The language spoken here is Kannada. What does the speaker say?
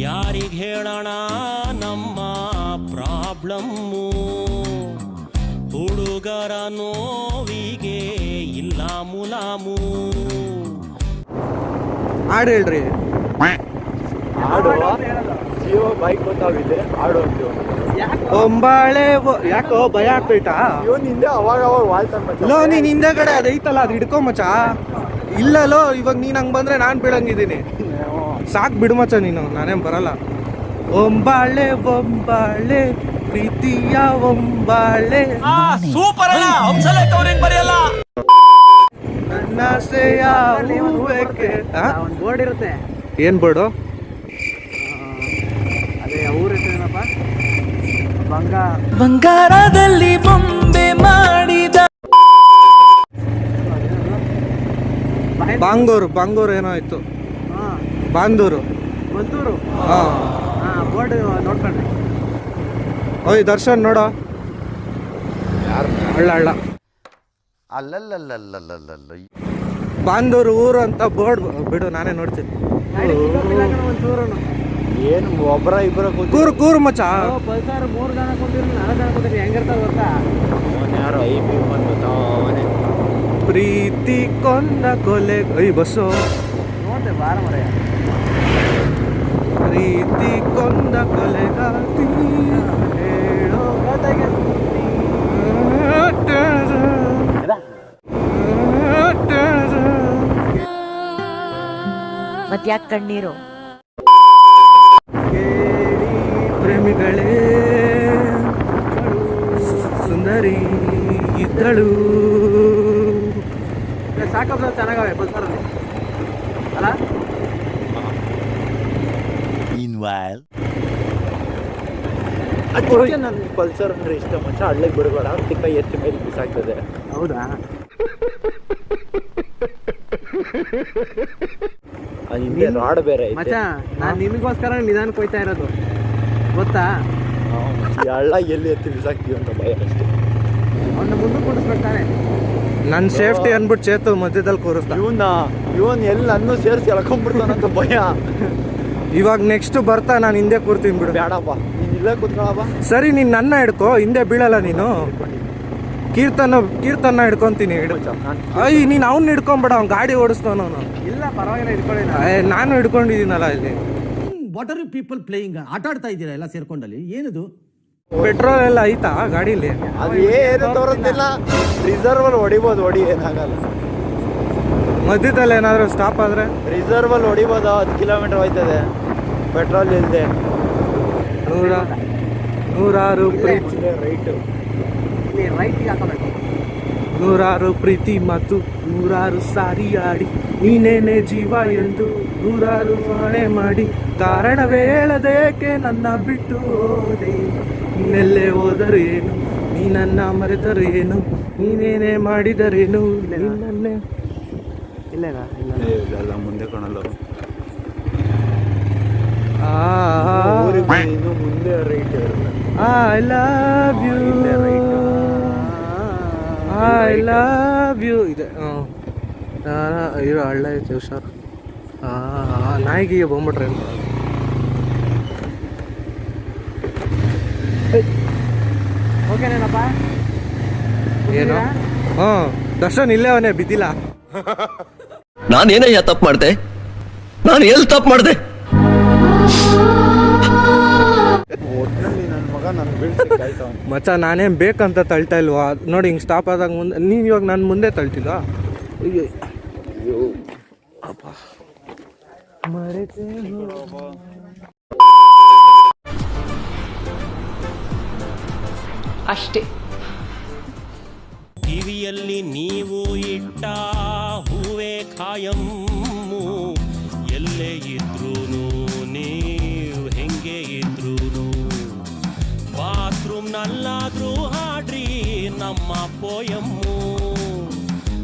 ಯಾರಿಗೆ ಹೇಳೋಣ ನಮ್ಮ ಪ್ರಾಬ್ಲಮ್ಮು, ಹುಡುಗರ ನೋವಿಗೆ ಇಲ್ಲ ಮುಲಾಮು. ಹಾಡು ಹೇಳ್ರಿ. ಬೈಕ್ ಗೊತ್ತಾಗಿದೆ ಆಡು ಅಂತೀವ. ಒಂಬಾಳೆ ಯಾಕೋ ಭಯ ಆಗ್ತೈತಾ? ಇವನ್ ಹಿಂದೆ ಅವಾಗ ವಾಲ್ತಾನ ಲೋ ನೀನ್ ಹಿಂದೆಗಡೆ ಅದೈತಲ್ಲ ಅದು ಹಿಡ್ಕೊ ಮಚ್ಚ. ಇಲ್ಲ ಲೋ ಇವಾಗ ನೀನ್ ಹಂಗ್ ಬಂದ್ರೆ ನಾನ್ ಬೀಳಂಗಿದ್ದೀನಿ. ಸಾಕ್ ಬಿಡು ಮಚ್ಚ ನೀನು, ನಾನೇನ್ ಬರಲ್ಲ. ಒಂಬಾಳೆ ಒಂಬಾಳೆ ಪ್ರೀತಿಯ ಒಂಬಾಳೆ ಸೂಪರ್ ಬರೆಯಲ್ಲ. ನನ್ನಾಸೆಯ ಹೂವಕ್ಕೆ ಒಂದು ಬೋರ್ಡ್ ಇರುತ್ತೆ. ಏನ್ ಬೋರ್ಡು? ಅದೇ ಊರು ಹೆಸರೇನಪ್ಪ? ಬಂಗಾರದಲ್ಲಿ ಬೊಂಬೆ ಮಾಡಿದ ಬಾಂಗೂರು ಏನೋ ಆಯ್ತು. ಬಾಂದೂರು ಬಂದೂರು. ಹಾ ಬೋರ್ಡ್ ನೋಡ್ಕೊಂಡ್ರಿ. ಓಯ್ ದರ್ಶನ್ ನೋಡೋ, ಹಳ್ಳ ಹಳ್ಳ ಅಲ್ಲಲ್ಲಲ್ಲಲ್ಲಲ್ಲಲ್ಲ. ಬಾಂದೂರು ಊರು ಅಂತ ಬೋರ್ಡ್ ಬಿಡು, ನಾನೇ ನೋಡ್ತೀನಿ. ಒಂಚೂರು ಏನು ಒಬ್ಬರ ಇಬ್ಬರ ಕೂರು ಮಚ್ಚ. ಪಲ್ಸರ್ 3 ಜನ ಕೂತಿರ್ಲಿ 4 ಜನ ಕೂತಿರ್ಲಿ ಹೆಂಗಿರ್ತಾವ ಗೊತ್ತಾ? ಯಾರು ಐಪಿ ಬಂದ್ಬಿಟ್ಟವನೇ. ಪ್ರೀತಿ ಕೊಂದ ಕೊಲೆ ಬಸ್ಸು ನೋಡ್ದೆ ಬಾರ ಮರೆಯ. ಪ್ರೀತಿ ಕೊಂದ ಕೊಲೆಗಾತಿ ಹೇಳೋ ಕತೆಗೆ ಮತ್ಯಾಕ್ ಕಣ್ಣೀರು? ಪ್ರೇಮಿಗಳೇ ಸುಂದರಿ ಇದ್ದಳು. ಸಾಕಪ್ಪ ಚೆನ್ನಾಗವೆ ಪಲ್ಸರಲ್ಲಿ ಅಲ್ಲ? ಅದಕ್ಕೆ ನನ್ಗೆ ಪಲ್ಸರ್ ಅಂದ್ರೆ ಇಷ್ಟ ಮಚ್ಚ. ಹಳ್ಳಿಗೆ ಬಿಡಬೇಡ, ತಿಕ್ಕ ಎತ್ತಿ ಮೇಲೆ ಬಿಸಾಕ್ತದೆ. ಹೌದಾ? ಹಿಂದೆ ರಾಡ್ ಬೇರೆ ಐತೆ. ಮಚ್ಚ ನಾನು ನಿಮಗೋಸ್ಕರ ನಿಧಾನಕ್ಕೆ ಹೋಯ್ತಾ ಇರೋದು ಗೊತ್ತಾ? ಈ ಹಳ್ಳ ಎಲ್ಲಿ ಎತ್ತಿ ಬಿಸಾಕ್ತೀವಿ ಅಂತ ಭಯ ಅಷ್ಟೇ. ಅವನ್ನ ಮುಂದೆ ಕೂಡಿಸ್ಬೇಕಾನೆ. ನನ್ನ ಸೇಫ್ಟಿ ಅನ್ಬಿಟ್ಟು ಚೇತು ಮಧ್ಯದಲ್ಲಿ ಕೂರಿಸ್ದ. ಇವನ್ ಎಲ್ಲಿ ಅನ್ನೂ ಸೇರಿಸಿ ಎಳ್ಕೊಂಡ್ಬಿಡ್ತಾನಂತ ಭಯ. ಇವಾಗ ನೆಕ್ಸ್ಟ್ ಬರ್ತಾ ನಾನು ಹಿಂದೆ ಕೂರ್ತೀನಿ ಬಿಡು. ಬೇಡಪ್ಪ, ನೀನ್ ಇಲ್ಲೇ ಕೂತ್ಕೊಳಪ್ಪ. ಸರಿ ನೀನ್ ನನ್ನ ಹಿಡ್ಕೋ, ಹಿಂದೆ ಬೀಳಲ್ಲ ನೀನು. ಕೀರ್ತನ ಹಿಡ್ಕೊಂತೀನಿ. ಅಯ್ಯ ನೀನ್ ಅವ್ನ ಹಿಡ್ಕೊಂಬೇಡ, ಅವ್ನು ಗಾಡಿ ಓಡಿಸ್ತಾನ. ಇಲ್ಲ ಪರವಾಗಿಲ್ಲ ಇಟ್ಕೊಳ್ಳಿ. ನಾನು ಹಿಡ್ಕೊಂಡಿದ್ದೀನಲ್ಲ ಇಲ್ಲಿ. What are you people playing? ಆಟ ಆಡ್ತಾ ಇದ್ದೀರಾ ಎಲ್ಲ ಸೇರ್ಕೊಂಡಲ್ಲಿ? ಏನಿದು? ಪೆಟ್ರೋಲ್ ಎಲ್ಲ ಐತಾ ಗಾಡೀಲಿ? ಅದು ಏನು ತೋರಿಸ್ತಿಲ್ಲ. ರಿಸರ್ವ್ ಅಲ್ಲಿ ಹೊಡಿಬೋದು, ಹೊಡಿ ಏನಾಗಲ್ಲ. ಮಧ್ಯದಲ್ಲಿ ಏನಾದ್ರು ಸ್ಟಾಪ್ ಆದ್ರೆ ರಿಸರ್ವ್ ಅಲ್ಲಿ ಹೊಡಿಬೋದು. 10 ಕಿಲೋಮೀಟರ್ ಹೋಯ್ತದೆ ಪೆಟ್ರೋಲ್ ಇಲ್ಲದೆ. ನೂರಾರು ಪ್ರೀತಿ ರೈಟು ಇಲ್ಲಿ ರೈಟಿಗೆ ಹಾಕೋಬೇಕು. ನೂರಾರು ಪ್ರೀತಿ ಮತ್ತು ನೂರಾರು ಸಾರಿ ಆಡಿ ನೀನೇನೆ ಜೀವ ಎಂದು ನೂರಾರು ಹೊಣೆ ಮಾಡಿ ಕಾರಣವೇ ಹೇಳದೇಕೆ ನನ್ನ ಬಿಟ್ಟು ಹೋದೆ. ನೀನೆಲ್ಲೇ ಹೋದರೇನು, ನೀ ನನ್ನ ಮರೆತರೇನು, ನೀನೇನೇ ಮಾಡಿದರೇನು ನಿನ್ನನ್ನೇ. ಇಲ್ಲೇನಾ? ಇಲ್ಲ ಮುಂದೆ ಕಾಣಲ್ಲ. ಇನ್ನು ಮುಂದೆ right I love you, I love you ಇದೆ. ಇರೋ ಹಳ್ಳ ಐತೆ ಹುಷಾರು. ನಾಯಿಗೆ ಬಂದ್ಬಿಟ್ರೆ ಓಕೆನೇನಪ್ಪ? ಏನು? ದರ್ಶನ್ ಇಲ್ಲೇ ಅವನೇ ಬಿದ್ದಿಲ್ಲ. ನಾನೇನಯ್ಯ ತಪ್ಪು ಮಾಡ್ದೆ? ನಾನು ಎಲ್ಲಿ ತಪ್ಪು ಮಾಡ್ದೆ? ಒಟ್ಟಿನಲ್ಲಿ ನನ್ನ ಮಗ ನನ್ನ ಬೀಳ್ಸಿ ಮಚ್ಚ ನಾನೇನು ಬೇಕಂತ ತಳ್ತಾ ಇಲ್ವಾ? ನೋಡಿ ಹಿಂಗೆ ಸ್ಟಾಪ್ ಆದಾಗ ಮುಂದೆ ನೀನು ಇವಾಗ ನನ್ನ ಮುಂದೆ ತಳ್ತಿಲ್ಲ. ಅಪ್ಪ ಮರೆತೆ ಅಷ್ಟೇ. ಕಿವಿಯಲ್ಲಿ ನೀವು ಇಟ್ಟ ಹೂವೇ ಖಾಯಂ.